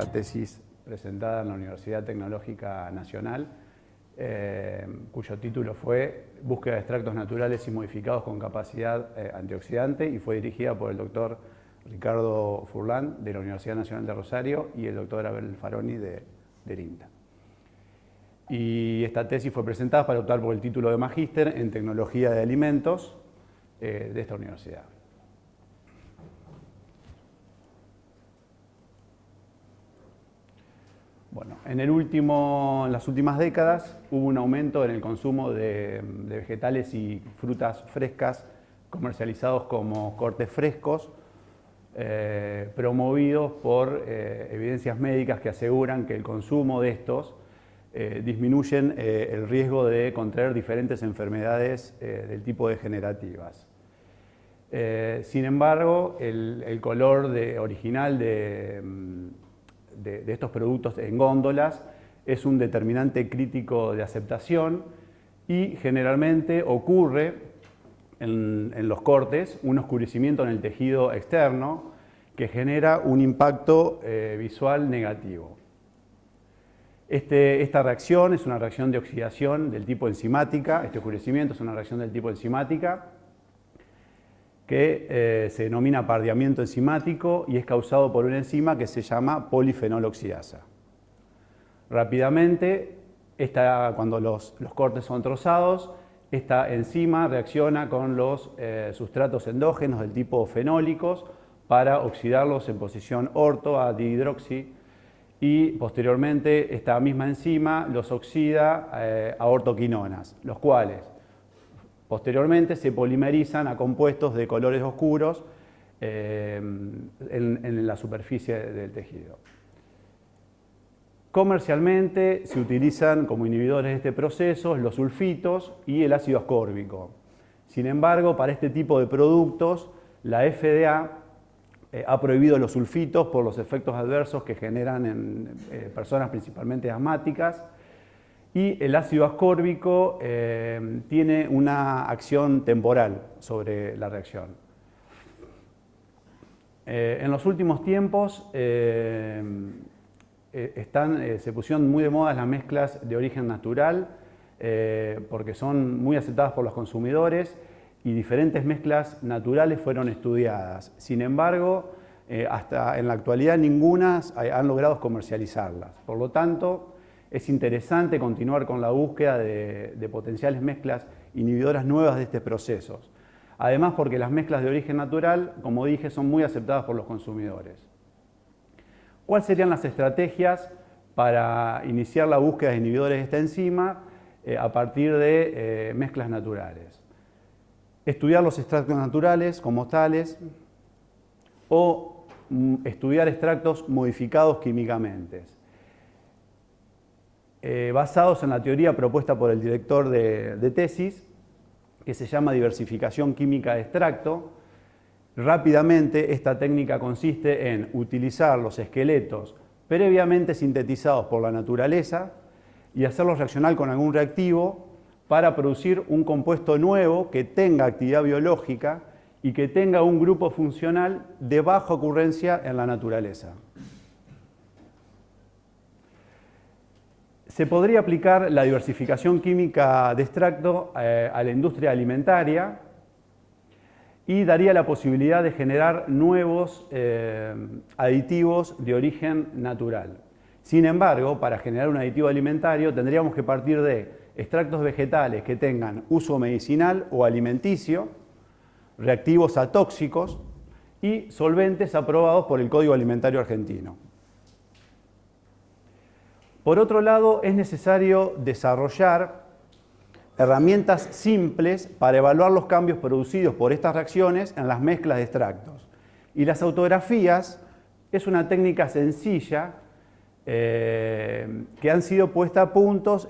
esta tesis presentada en la Universidad Tecnológica Nacional, cuyo título fue Búsqueda de extractos naturales y modificados con capacidad antioxidante, y fue dirigida por el doctor Ricardo Furlan de la Universidad Nacional de Rosario y el doctor Abel Faroni del INTA. Y esta tesis fue presentada para optar por el título de magíster en Tecnología de Alimentos de esta universidad. Bueno, en las últimas décadas hubo un aumento en el consumo de vegetales y frutas frescas comercializados como cortes frescos, promovidos por evidencias médicas que aseguran que el consumo de estos disminuyen el riesgo de contraer diferentes enfermedades del tipo degenerativas. Sin embargo, el color original de estos productos en góndolas es un determinante crítico de aceptación y generalmente ocurre en los cortes un oscurecimiento en el tejido externo que genera un impacto visual negativo. Esta reacción es una reacción de oxidación del tipo enzimática, este oscurecimiento es una reacción del tipo enzimática que se denomina pardeamiento enzimático y es causado por una enzima que se llama polifenoloxidasa. Rápidamente, cuando los cortes son trozados, esta enzima reacciona con los sustratos endógenos del tipo fenólicos para oxidarlos en posición orto a dihidroxi y posteriormente esta misma enzima los oxida a ortoquinonas, los cuales posteriormente se polimerizan a compuestos de colores oscuros en la superficie del tejido. Comercialmente se utilizan como inhibidores de este proceso los sulfitos y el ácido ascórbico. Sin embargo, para este tipo de productos, la FDA ha prohibido los sulfitos por los efectos adversos que generan en personas principalmente asmáticas, y el ácido ascórbico tiene una acción temporal sobre la reacción. En los últimos tiempos se pusieron muy de moda las mezclas de origen natural porque son muy aceptadas por los consumidores y diferentes mezclas naturales fueron estudiadas. Sin embargo, hasta en la actualidad ninguna han logrado comercializarlas. Por lo tanto, es interesante continuar con la búsqueda de potenciales mezclas inhibidoras nuevas de estos procesos. Además, porque las mezclas de origen natural, como dije, son muy aceptadas por los consumidores. ¿Cuáles serían las estrategias para iniciar la búsqueda de inhibidores de esta enzima a partir de mezclas naturales? Estudiar los extractos naturales como tales o estudiar extractos modificados químicamente. Basados en la teoría propuesta por el director de tesis, que se llama diversificación química de extracto. Rápidamente, esta técnica consiste en utilizar los esqueletos previamente sintetizados por la naturaleza y hacerlos reaccionar con algún reactivo para producir un compuesto nuevo que tenga actividad biológica y que tenga un grupo funcional de baja ocurrencia en la naturaleza. Se podría aplicar la diversificación química de extracto a la industria alimentaria y daría la posibilidad de generar nuevos aditivos de origen natural. Sin embargo, para generar un aditivo alimentario tendríamos que partir de extractos vegetales que tengan uso medicinal o alimenticio, reactivos atóxicos y solventes aprobados por el Código Alimentario Argentino. Por otro lado, es necesario desarrollar herramientas simples para evaluar los cambios producidos por estas reacciones en las mezclas de extractos. Y las autografías es una técnica sencilla que han sido puestas a puntos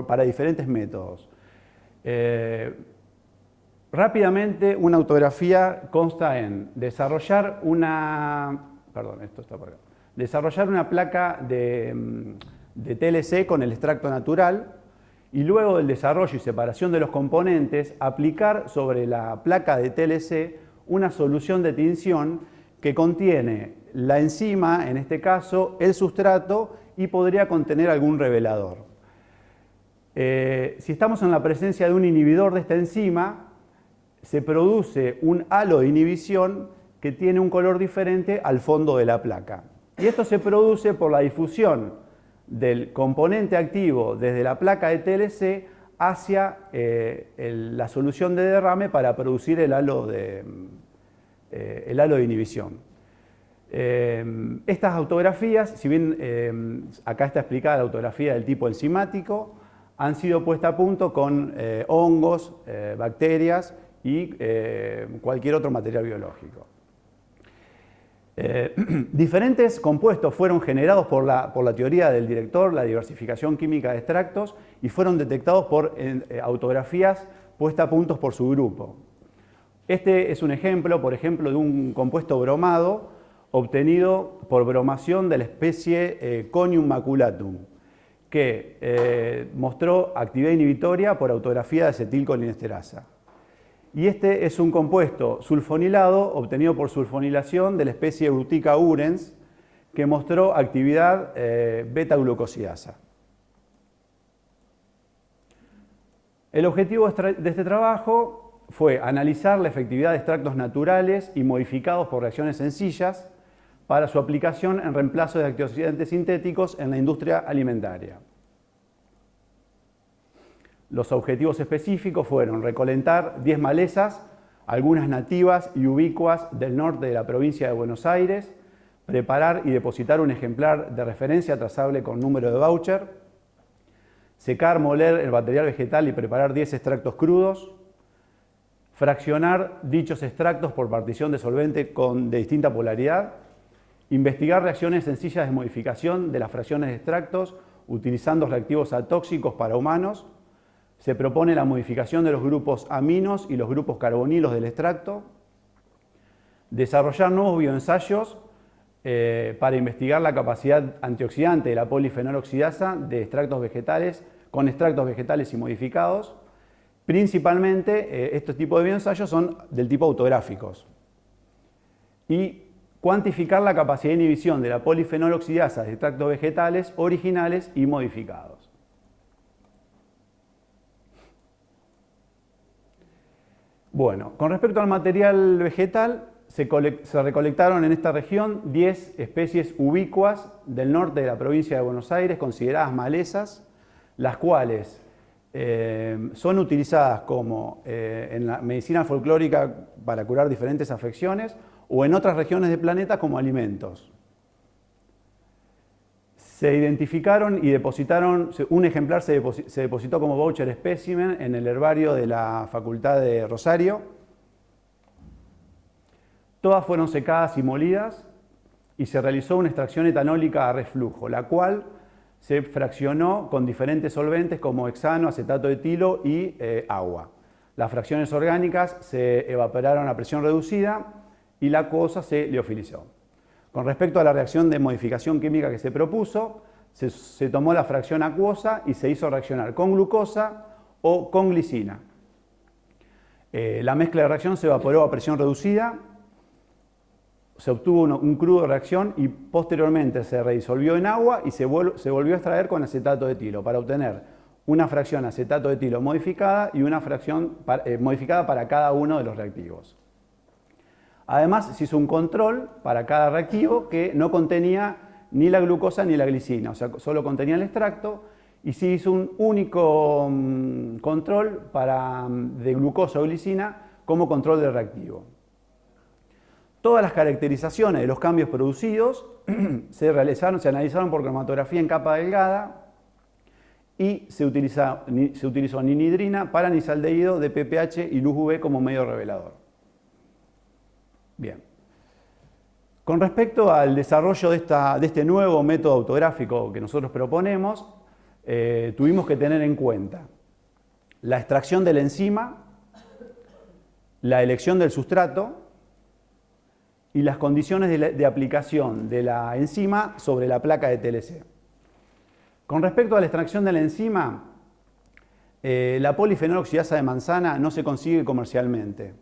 para diferentes métodos. Rápidamente, una autografía consta en desarrollar una placa de TLC con el extracto natural y luego del desarrollo y separación de los componentes, aplicar sobre la placa de TLC una solución de tinción que contiene la enzima, en este caso, el sustrato, y podría contener algún revelador. Si estamos en la presencia de un inhibidor de esta enzima, se produce un halo de inhibición que tiene un color diferente al fondo de la placa. Y esto se produce por la difusión del componente activo desde la placa de TLC hacia la solución de derrame para producir el halo de inhibición. Estas autografías, si bien acá está explicada la autografía del tipo enzimático, han sido puestas a punto con hongos, bacterias y cualquier otro material biológico. Diferentes compuestos fueron generados por la teoría del director, la diversificación química de extractos, y fueron detectados por autografías puestas a punto por su grupo. Este es un ejemplo, por ejemplo, de un compuesto bromado obtenido por bromación de la especie Conium maculatum, que mostró actividad inhibitoria por autografía de acetilcolinesterasa. Y este es un compuesto sulfonilado obtenido por sulfonilación de la especie Urtica urens, que mostró actividad beta-glucosidasa. El objetivo de este trabajo fue analizar la efectividad de extractos naturales y modificados por reacciones sencillas para su aplicación en reemplazo de antioxidantes sintéticos en la industria alimentaria. Los objetivos específicos fueron recolectar 10 malezas, algunas nativas y ubicuas del norte de la provincia de Buenos Aires, preparar y depositar un ejemplar de referencia trazable con número de voucher, secar, moler el material vegetal y preparar 10 extractos crudos, fraccionar dichos extractos por partición de solvente de distinta polaridad, investigar reacciones sencillas de modificación de las fracciones de extractos utilizando reactivos atóxicos para humanos. Se propone la modificación de los grupos aminos y los grupos carbonilos del extracto. Desarrollar nuevos bioensayos para investigar la capacidad antioxidante de la polifenoloxidasa de extractos vegetales con extractos vegetales y modificados. Principalmente, estos tipos de bioensayos son del tipo autográficos. Y cuantificar la capacidad de inhibición de la polifenoloxidasa de extractos vegetales originales y modificados. Bueno, con respecto al material vegetal, se recolectaron en esta región 10 especies ubicuas del norte de la provincia de Buenos Aires, consideradas malezas, las cuales son utilizadas como en la medicina folclórica para curar diferentes afecciones o en otras regiones del planeta como alimentos. Se identificaron y depositaron, un ejemplar se depositó como voucher specimen en el herbario de la Facultad de Rosario. Todas fueron secadas y molidas y se realizó una extracción etanólica a reflujo, la cual se fraccionó con diferentes solventes como hexano, acetato de etilo y agua. Las fracciones orgánicas se evaporaron a presión reducida y la acuosa se liofilizó. Con respecto a la reacción de modificación química que se propuso, se tomó la fracción acuosa y se hizo reaccionar con glucosa o con glicina. La mezcla de reacción se evaporó a presión reducida, se obtuvo un crudo de reacción y posteriormente se redisolvió en agua y se volvió a extraer con acetato de etilo para obtener una fracción acetato de etilo modificada y una fracción modificada para cada uno de los reactivos. Además, se hizo un control para cada reactivo que no contenía ni la glucosa ni la glicina, o sea, solo contenía el extracto, y se hizo un único control de glucosa o glicina como control del reactivo. Todas las caracterizaciones de los cambios producidos se analizaron por cromatografía en capa delgada y se utilizó ninhidrina, paranizaldehído de PPH y luz UV como medio revelador. Bien. Con respecto al desarrollo de este nuevo método autográfico que nosotros proponemos, tuvimos que tener en cuenta la extracción de la enzima, la elección del sustrato y las condiciones de aplicación de la enzima sobre la placa de TLC. Con respecto a la extracción de la enzima, la polifenoloxidasa de manzana no se consigue comercialmente.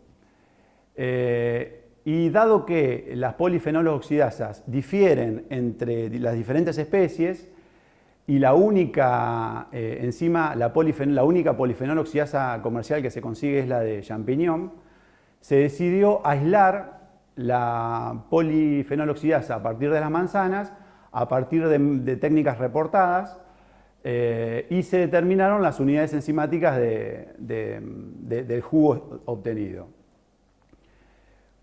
Y dado que las polifenoles oxidasas difieren entre las diferentes especies y la única enzima, la única polifenol oxidasa comercial que se consigue es la de champiñón, se decidió aislar la polifenol oxidasa a partir de las manzanas, a partir de técnicas reportadas, y se determinaron las unidades enzimáticas del jugo obtenido.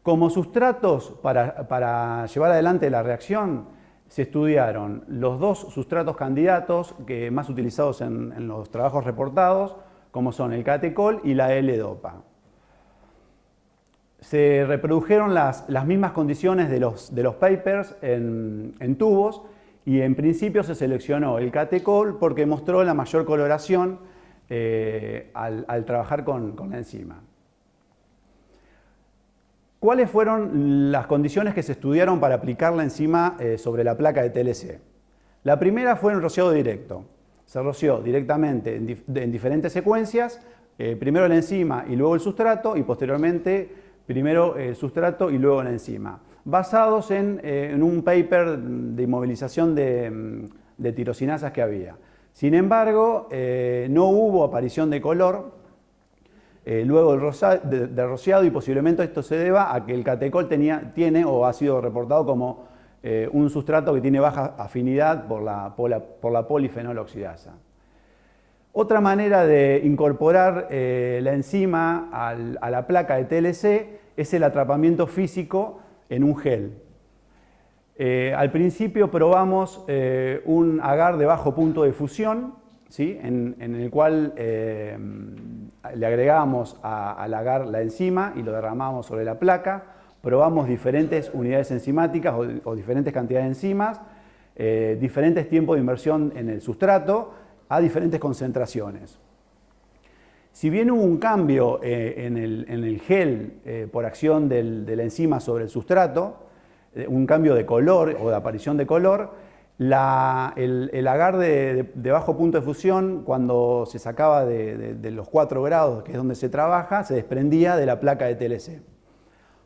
Como sustratos para llevar adelante la reacción, se estudiaron los dos sustratos candidatos más utilizados en los trabajos reportados, como son el catecol y la L-Dopa. Se reprodujeron las mismas condiciones de los papers en tubos, y en principio se seleccionó el catecol porque mostró la mayor coloración al trabajar con la enzima. ¿Cuáles fueron las condiciones que se estudiaron para aplicar la enzima sobre la placa de TLC? La primera fue el rociado directo. Se roció directamente en diferentes secuencias, primero la enzima y luego el sustrato, y posteriormente primero el sustrato y luego la enzima, basados en un paper de inmovilización de tirosinasas que había. Sin embargo, no hubo aparición de color luego del rociado, y posiblemente esto se deba a que el catecol tiene o ha sido reportado como un sustrato que tiene baja afinidad por la polifenol oxidasa. Otra manera de incorporar la enzima a la placa de TLC es el atrapamiento físico en un gel. Al principio probamos un agar de bajo punto de fusión, ¿sí? en el cual le agregábamos al agar la enzima y lo derramábamos sobre la placa. Probamos diferentes unidades enzimáticas o diferentes cantidades de enzimas, diferentes tiempos de inmersión en el sustrato a diferentes concentraciones. Si bien hubo un cambio en el gel por acción de la enzima sobre el sustrato, un cambio de color o de aparición de color, el agar de bajo punto de fusión, cuando se sacaba de los 4 grados, que es donde se trabaja, se desprendía de la placa de TLC.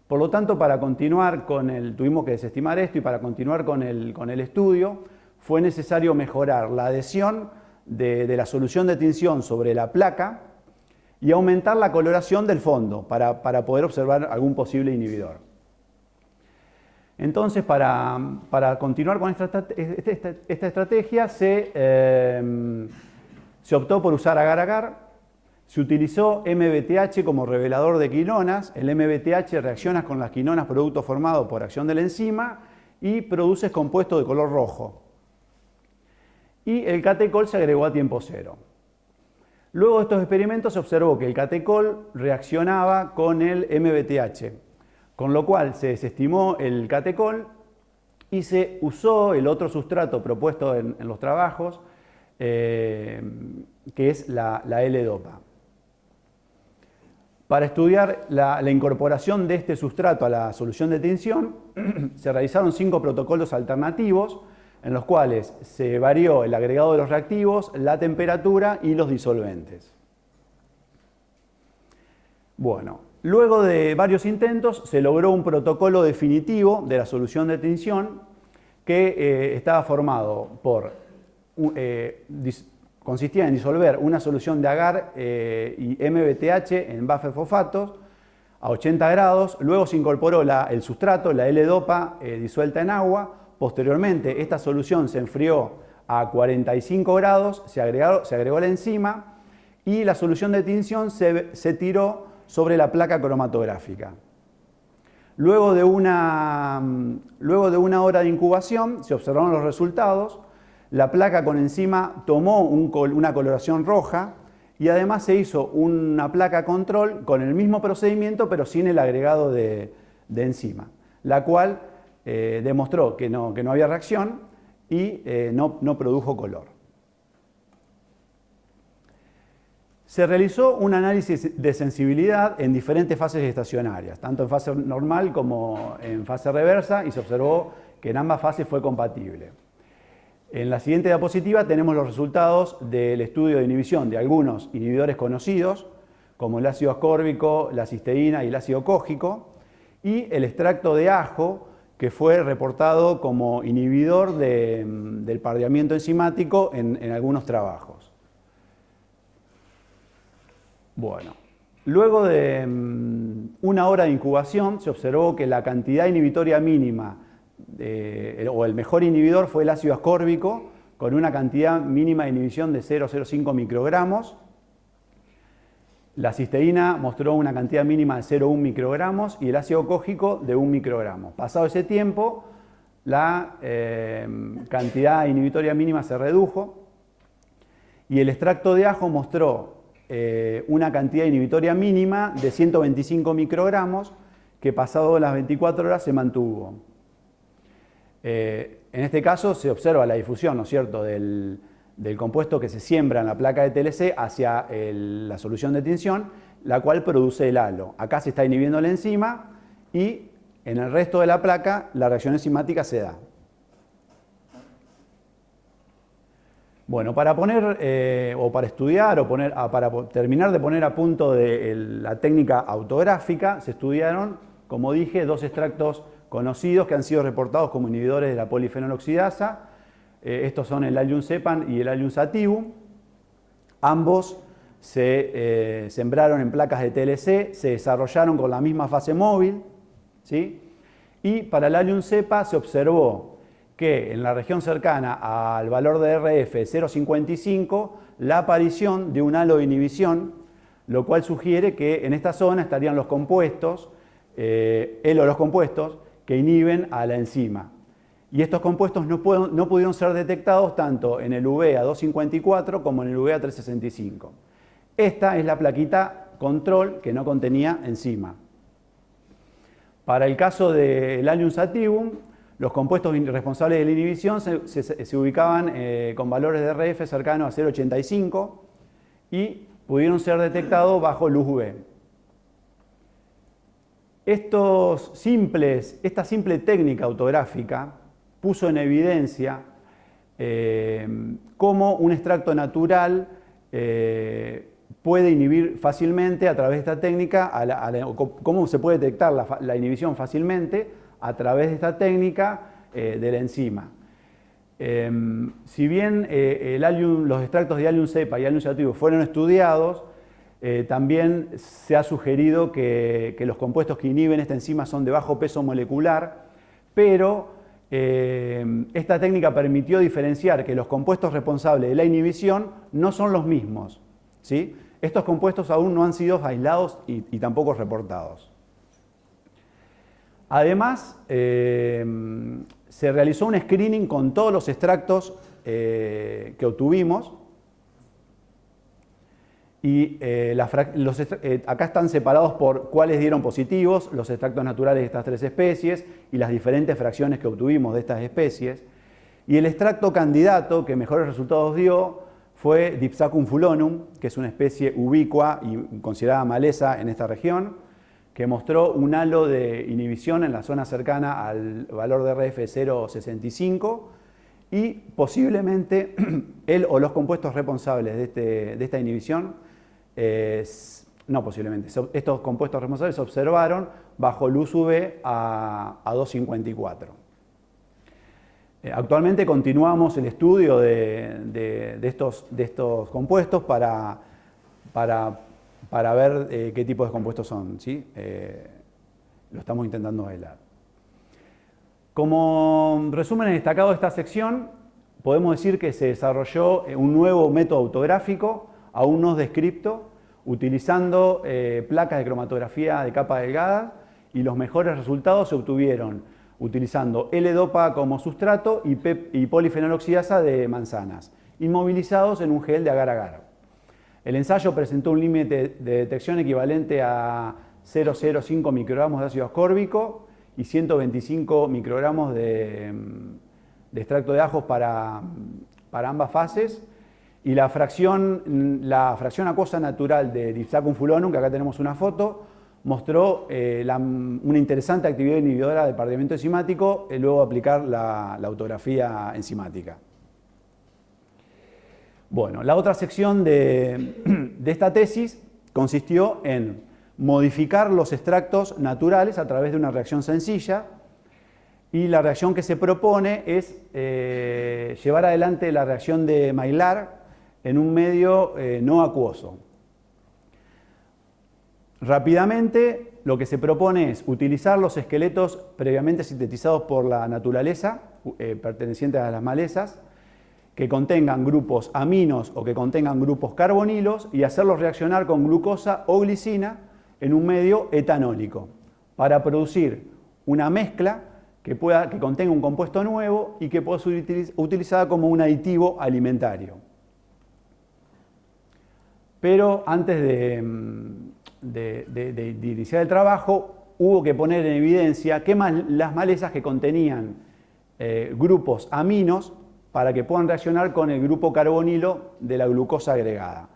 Por lo tanto, para continuar tuvimos que desestimar esto, y para continuar con el estudio fue necesario mejorar la adhesión de la solución de tinción sobre la placa y aumentar la coloración del fondo para poder observar algún posible inhibidor. Entonces, para continuar con esta estrategia, se optó por usar agar-agar. Se utilizó MBTH como revelador de quinonas. El MBTH reacciona con las quinonas, producto formado por acción de la enzima, y produce compuesto de color rojo. Y el catecol se agregó a tiempo cero. Luego de estos experimentos se observó que el catecol reaccionaba con el MBTH, con lo cual se desestimó el catecol y se usó el otro sustrato propuesto en los trabajos, que es la L-Dopa. Para estudiar la incorporación de este sustrato a la solución de tinción, se realizaron 5 protocolos alternativos, en los cuales se varió el agregado de los reactivos, la temperatura y los disolventes. Bueno, luego de varios intentos se logró un protocolo definitivo de la solución de tinción que estaba formado por, consistía en disolver una solución de agar y MBTH en buffer fosfatos a 80 grados, luego se incorporó el sustrato, la L-Dopa disuelta en agua. Posteriormente, esta solución se enfrió a 45 grados, se agregó la enzima y la solución de tinción se tiró sobre la placa cromatográfica. Luego de una hora de incubación se observaron los resultados. La placa con enzima tomó una coloración roja y además se hizo una placa control con el mismo procedimiento pero sin el agregado de enzima, la cual demostró que no había reacción y no produjo color. Se realizó un análisis de sensibilidad en diferentes fases estacionarias, tanto en fase normal como en fase reversa, y se observó que en ambas fases fue compatible. En la siguiente diapositiva tenemos los resultados del estudio de inhibición de algunos inhibidores conocidos, como el ácido ascórbico, la cisteína y el ácido cógico, y el extracto de ajo, que fue reportado como inhibidor del pardeamiento enzimático en algunos trabajos. Bueno, luego de 1 hora de incubación se observó que la cantidad inhibitoria mínima, o el mejor inhibidor, fue el ácido ascórbico, con una cantidad mínima de inhibición de 0,05 microgramos. La cisteína mostró una cantidad mínima de 0,1 microgramos y el ácido cógico de 1 microgramo. Pasado ese tiempo, la cantidad inhibitoria mínima se redujo y el extracto de ajo mostró una cantidad inhibitoria mínima de 125 microgramos que pasado las 24 horas se mantuvo. En este caso se observa la difusión, ¿no es cierto?, del compuesto que se siembra en la placa de TLC hacia la solución de tinción, la cual produce el halo. Acá se está inhibiendo la enzima y en el resto de la placa la reacción enzimática se da. Bueno, para poner o para estudiar o para terminar de poner a punto la técnica autográfica, se estudiaron, como dije, 2 extractos conocidos que han sido reportados como inhibidores de la polifenoloxidasa. Estos son el Allium cepan y el Allium sativum. Ambos se sembraron en placas de TLC, se desarrollaron con la misma fase móvil, ¿sí? Y para el Allium cepa se observó que en la región cercana al valor de RF 0,55 la aparición de un halo de inhibición, lo cual sugiere que en esta zona estarían los compuestos, los compuestos que inhiben a la enzima. Y estos compuestos no pudieron ser detectados tanto en el UVA254 como en el UVA365. Esta es la plaquita control que no contenía enzima. Para el caso del Allium sativum, los compuestos responsables de la inhibición se ubicaban con valores de RF cercanos a 0,85 y pudieron ser detectados bajo luz UV. Esta simple técnica autográfica puso en evidencia cómo un extracto natural puede inhibir fácilmente a través de esta técnica, cómo se puede detectar la inhibición fácilmente a través de esta técnica de la enzima. Si bien los extractos de Allium cepa y Allium sativum fueron estudiados, también se ha sugerido que los compuestos que inhiben esta enzima son de bajo peso molecular, pero esta técnica permitió diferenciar que los compuestos responsables de la inhibición no son los mismos, ¿sí? Estos compuestos aún no han sido aislados y tampoco reportados. Además, se realizó un screening con todos los extractos que obtuvimos y acá están separados por cuáles dieron positivos, los extractos naturales de estas 3 especies y las diferentes fracciones que obtuvimos de estas especies. Y el extracto candidato que mejores resultados dio fue Dipsacum fulonum, que es una especie ubicua y considerada maleza en esta región, que mostró un halo de inhibición en la zona cercana al valor de RF 0,65 y posiblemente él o los compuestos responsables de esta inhibición, no posiblemente, estos compuestos responsables se observaron bajo luz UV a 2,54. Actualmente continuamos el estudio de estos compuestos para ver qué tipo de compuestos son, ¿sí? Lo estamos intentando aislar. Como resumen destacado de esta sección, podemos decir que se desarrolló un nuevo método autográfico, aún no descripto, utilizando placas de cromatografía de capa delgada, y los mejores resultados se obtuvieron utilizando L-Dopa como sustrato y polifenoloxidasa de manzanas, inmovilizados en un gel de agar-agar. El ensayo presentó un límite de detección equivalente a 0,05 microgramos de ácido ascórbico y 125 microgramos de extracto de ajos para ambas fases. Y la fracción acuosa natural de Dipsacum fulonum, que acá tenemos una foto, mostró una interesante actividad inhibidora del pardeamiento enzimático y luego aplicar la autografía enzimática. Bueno, la otra sección de esta tesis consistió en modificar los extractos naturales a través de una reacción sencilla, y la reacción que se propone es llevar adelante la reacción de Maillard en un medio no acuoso. Rápidamente, lo que se propone es utilizar los esqueletos previamente sintetizados por la naturaleza, pertenecientes a las malezas, que contengan grupos aminos o que contengan grupos carbonilos, y hacerlos reaccionar con glucosa o glicina en un medio etanólico, para producir una mezcla que contenga un compuesto nuevo y que pueda ser utilizada como un aditivo alimentario. Pero antes de iniciar el trabajo, hubo que poner en evidencia que las malezas que contenían grupos aminos para que puedan reaccionar con el grupo carbonilo de la glucosa agregada.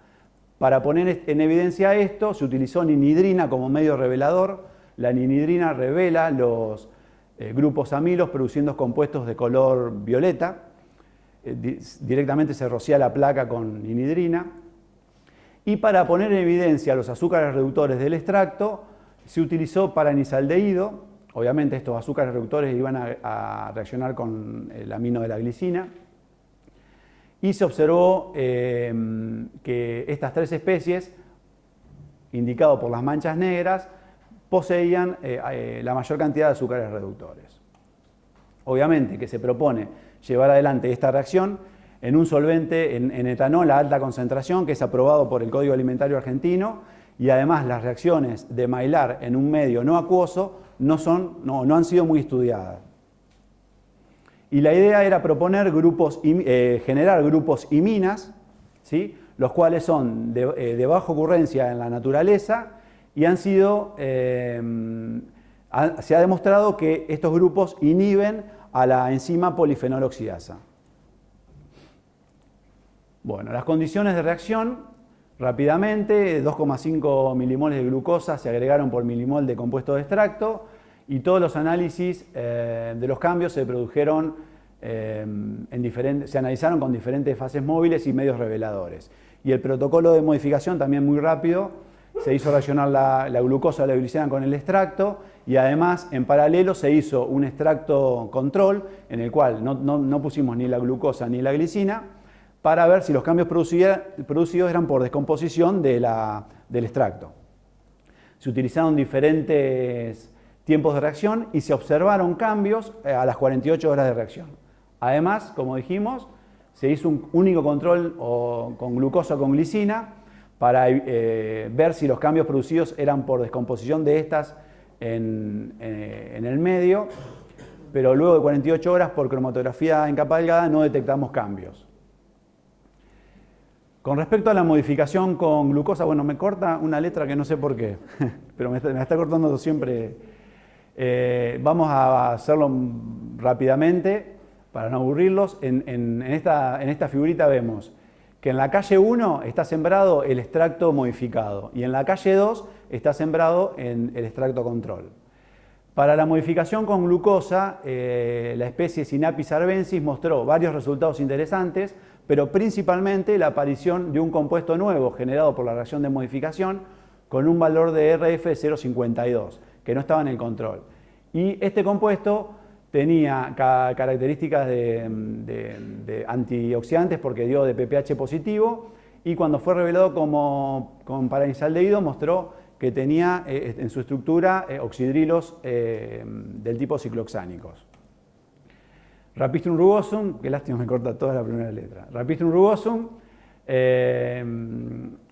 Para poner en evidencia esto, se utilizó ninidrina como medio revelador. La ninidrina revela los grupos amilos produciendo compuestos de color violeta. Directamente se rocía la placa con ninidrina. Y para poner en evidencia los azúcares reductores del extracto, se utilizó paranisaldehído. Obviamente estos azúcares reductores iban a reaccionar con el amino de la glicina. Y se observó que estas tres especies, indicado por las manchas negras, poseían la mayor cantidad de azúcares reductores. Obviamente que se propone llevar adelante esta reacción en un solvente en etanol a alta concentración, que es aprobado por el Código Alimentario Argentino, y además las reacciones de Maillard en un medio no acuoso no han sido muy estudiadas. Y la idea era proponer generar grupos iminas, ¿sí?, los cuales son de baja ocurrencia en la naturaleza, y se ha demostrado que estos grupos inhiben a la enzima polifenoloxidasa. Bueno, las condiciones de reacción, rápidamente, 2,5 milimoles de glucosa se agregaron por milimol de compuesto de extracto, y todos los análisis de los cambios se produjeron, se analizaron con diferentes fases móviles y medios reveladores. Y el protocolo de modificación también muy rápido, se hizo reaccionar la glucosa o la glicina con el extracto, y además en paralelo se hizo un extracto control en el cual no pusimos ni la glucosa ni la glicina, para ver si los cambios producidos eran por descomposición del extracto. Se utilizaron diferentes tiempos de reacción y se observaron cambios a las 48 horas de reacción. Además, como dijimos, se hizo un único control con glucosa o con glicina para ver si los cambios producidos eran por descomposición de estas en el medio, pero luego de 48 horas por cromatografía en capa delgada no detectamos cambios. Con respecto a la modificación con glucosa, bueno, me corta una letra que no sé por qué, pero me está cortando siempre. Vamos a hacerlo rápidamente para no aburrirlos. En esta figurita vemos que en la calle 1 está sembrado el extracto modificado y en la calle 2 está sembrado en el extracto control. Para la modificación con glucosa, la especie Sinapis arvensis mostró varios resultados interesantes, pero principalmente la aparición de un compuesto nuevo generado por la reacción de modificación con un valor de RF de 0,52, que no estaba en el control. Y este compuesto tenía características de antioxidantes porque dio de PPH positivo, y cuando fue revelado con paranisaldehído mostró que tenía en su estructura oxidrilos del tipo cicloxánicos. Rapistrum rugosum, qué lástima me corta toda la primera letra. Rapistrum rugosum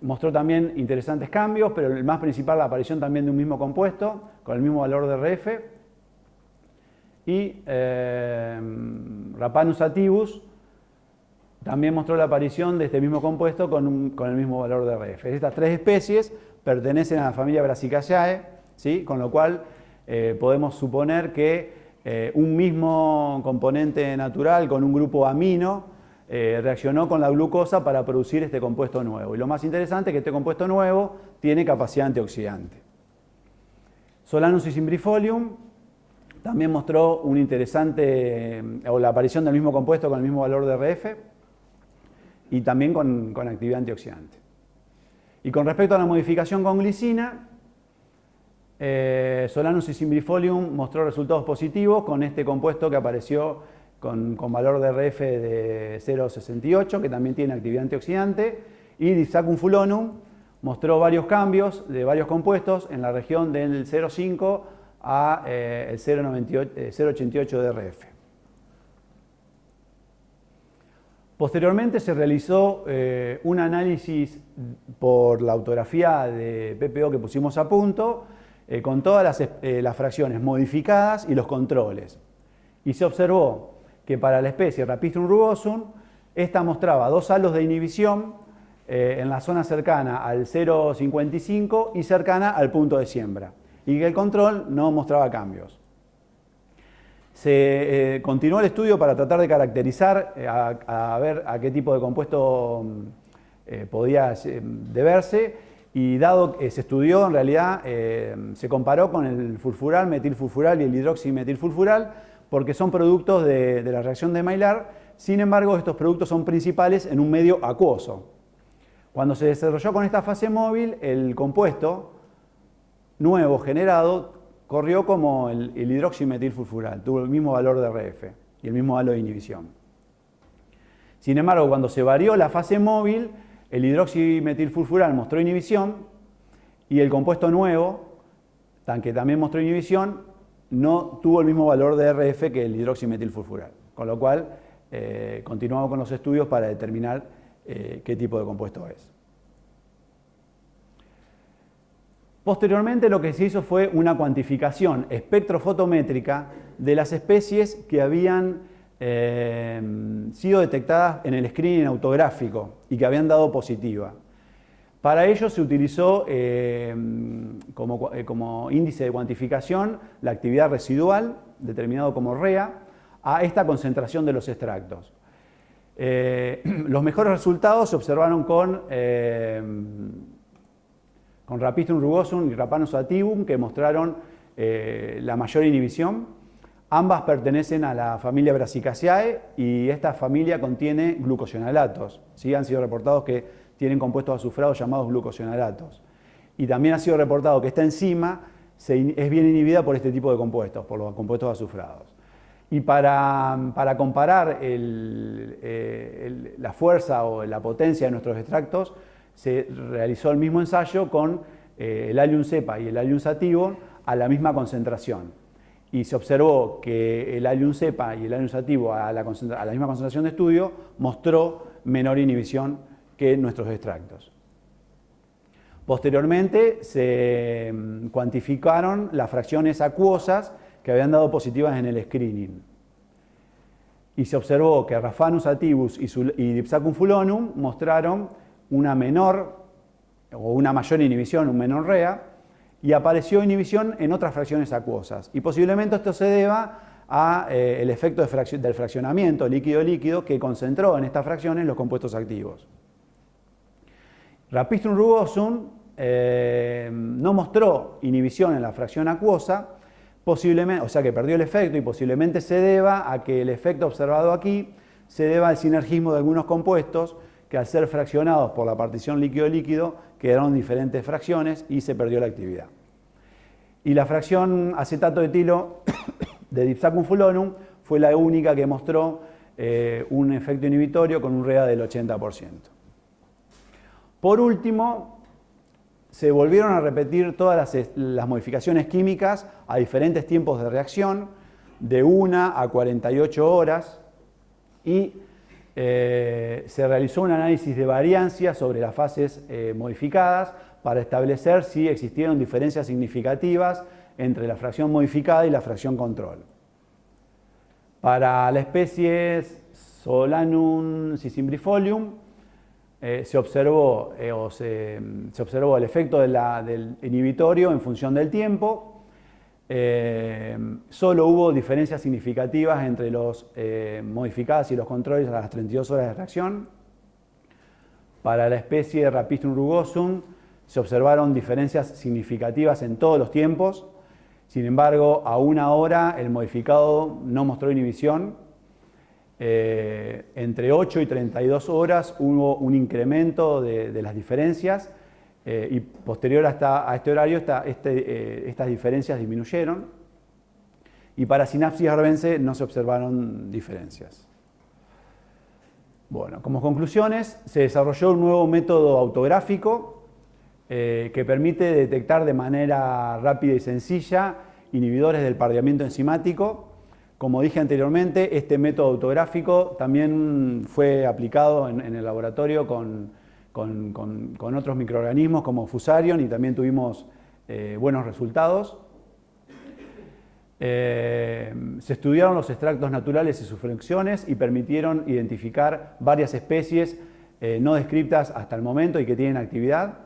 mostró también interesantes cambios, pero el más principal la aparición también de un mismo compuesto con el mismo valor de RF. Y Rapanus sativus también mostró la aparición de este mismo compuesto con el mismo valor de RF. Estas tres especies pertenecen a la familia Brassicaceae, ¿sí?, con lo cual podemos suponer que un mismo componente natural con un grupo amino reaccionó con la glucosa para producir este compuesto nuevo. Y lo más interesante es que este compuesto nuevo tiene capacidad antioxidante. Solanus cimbrifolium también mostró la aparición del mismo compuesto con el mismo valor de RF y también con actividad antioxidante. Y con respecto a la modificación con glicina, Solanus cimbrifolium mostró resultados positivos con este compuesto que apareció con valor de RF de 0,68, que también tiene actividad antioxidante, y Dipsacum fulonum mostró varios cambios de varios compuestos en la región del 0,5 a el 0,88 de RF. Posteriormente se realizó un análisis por la autografía de PPO que pusimos a punto, con todas las fracciones modificadas y los controles. Y se observó que para la especie Rapistrum rugosum, esta mostraba dos halos de inhibición en la zona cercana al 0,55 y cercana al punto de siembra, y que el control no mostraba cambios. Se continuó el estudio para tratar de caracterizar, a ver a qué tipo de compuesto podía deberse, y dado que se estudió, en realidad se comparó con el furfural, metilfurfural y el hidroximetilfurfural, porque son productos de la reacción de Maillard. Sin embargo, estos productos son principales en un medio acuoso. Cuando se desarrolló con esta fase móvil, el compuesto nuevo generado corrió como el hidroximetilfurfural, tuvo el mismo valor de RF y el mismo halo de inhibición. Sin embargo, cuando se varió la fase móvil, el hidroximetilfurfural mostró inhibición y el compuesto nuevo, que también mostró inhibición, no tuvo el mismo valor de RF que el hidroximetilfurfural. Con lo cual, continuamos con los estudios para determinar qué tipo de compuesto es. Posteriormente lo que se hizo fue una cuantificación espectrofotométrica de las especies que habían sido detectadas en el screening autográfico y que habían dado positiva. Para ello se utilizó como índice de cuantificación la actividad residual, determinado como REA, a esta concentración de los extractos. Los mejores resultados se observaron con Rapistrum rugosum y Rapanus sativum, que mostraron la mayor inhibición. Ambas pertenecen a la familia Brassicaceae y esta familia contiene glucosionalatos. ¿Sí? Han sido reportados que tienen compuestos azufrados llamados glucosionalatos. Y también ha sido reportado que esta enzima es bien inhibida por este tipo de compuestos, por los compuestos azufrados. Y para comparar la fuerza o la potencia de nuestros extractos, se realizó el mismo ensayo con el Allium cepa y el Allium sativum a la misma concentración. Y se observó que el Allium cepa y el Allium sativum a la misma concentración de estudio mostró menor inhibición que nuestros extractos. Posteriormente se cuantificaron las fracciones acuosas que habían dado positivas en el screening. Y se observó que Raphanus sativus y Dipsacum fulonum mostraron una menor o una mayor inhibición, un menor REA, y apareció inhibición en otras fracciones acuosas. Y posiblemente esto se deba al efecto del fraccionamiento líquido-líquido que concentró en estas fracciones los compuestos activos. Rapistrum rugosum no mostró inhibición en la fracción acuosa, posiblemente, o sea que perdió el efecto, y posiblemente se deba a que el efecto observado aquí se deba al sinergismo de algunos compuestos que al ser fraccionados por la partición líquido-líquido quedaron en diferentes fracciones y se perdió la actividad. Y la fracción acetato etilo de Dipsacum fulonum fue la única que mostró un efecto inhibitorio con un REA del 80%. Por último, se volvieron a repetir todas las modificaciones químicas a diferentes tiempos de reacción, de 1 a 48 horas, y se realizó un análisis de variancia sobre las fases modificadas para establecer si existieron diferencias significativas entre la fracción modificada y la fracción control. Para la especie Solanum cimbrifolium se observó el efecto del inhibitorio en función del tiempo. Solo hubo diferencias significativas entre los modificadas y los controles a las 32 horas de reacción. Para la especie Rapistrum rugosum se observaron diferencias significativas en todos los tiempos. Sin embargo, a 1 hora el modificado no mostró inhibición. Entre 8 y 32 horas hubo un incremento de las diferencias y posterior a este horario estas diferencias disminuyeron, y para sinapsis arvense no se observaron diferencias. Bueno, como conclusiones, se desarrolló un nuevo método autográfico que permite detectar de manera rápida y sencilla inhibidores del pardeamiento enzimático. Como dije anteriormente, este método autográfico también fue aplicado en el laboratorio con otros microorganismos como Fusarium, y también tuvimos buenos resultados. Se estudiaron los extractos naturales y sus fracciones y permitieron identificar varias especies no descritas hasta el momento y que tienen actividad.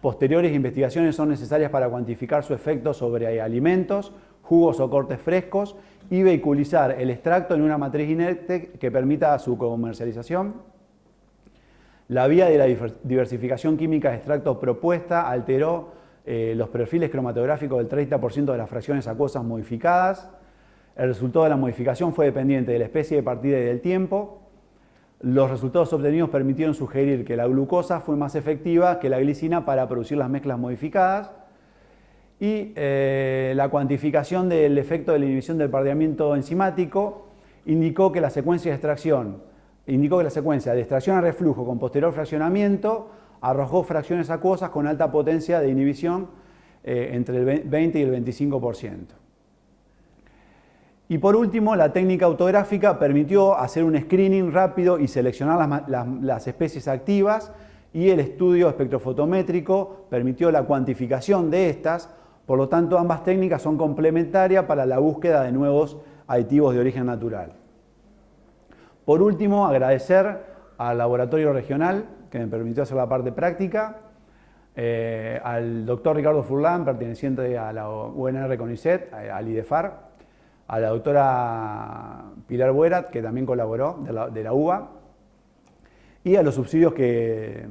Posteriores investigaciones son necesarias para cuantificar su efecto sobre alimentos, jugos o cortes frescos y vehiculizar el extracto en una matriz inerte que permita su comercialización. La vía de la diversificación química de extracto propuesta alteró los perfiles cromatográficos del 30% de las fracciones acuosas modificadas. El resultado de la modificación fue dependiente de la especie de partida y del tiempo. Los resultados obtenidos permitieron sugerir que la glucosa fue más efectiva que la glicina para producir las mezclas modificadas. Y la cuantificación del efecto de la inhibición del pardeamiento enzimático indicó que la secuencia de extracción a reflujo con posterior fraccionamiento arrojó fracciones acuosas con alta potencia de inhibición entre el 20 y el 25%. Y por último, la técnica autográfica permitió hacer un screening rápido y seleccionar las especies activas, y el estudio espectrofotométrico permitió la cuantificación de estas. Por lo tanto, ambas técnicas son complementarias para la búsqueda de nuevos aditivos de origen natural. Por último, agradecer al laboratorio regional que me permitió hacer la parte práctica, al doctor Ricardo Furlan, perteneciente a la UNR CONICET, al IDEFAR, a la doctora Pilar Buerat, que también colaboró, de la UBA, y a los subsidios que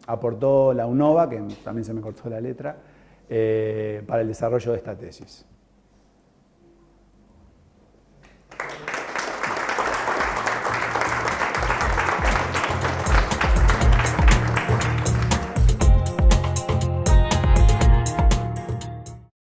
aportó la UNOVA, que también se me cortó la letra, para el desarrollo de esta tesis.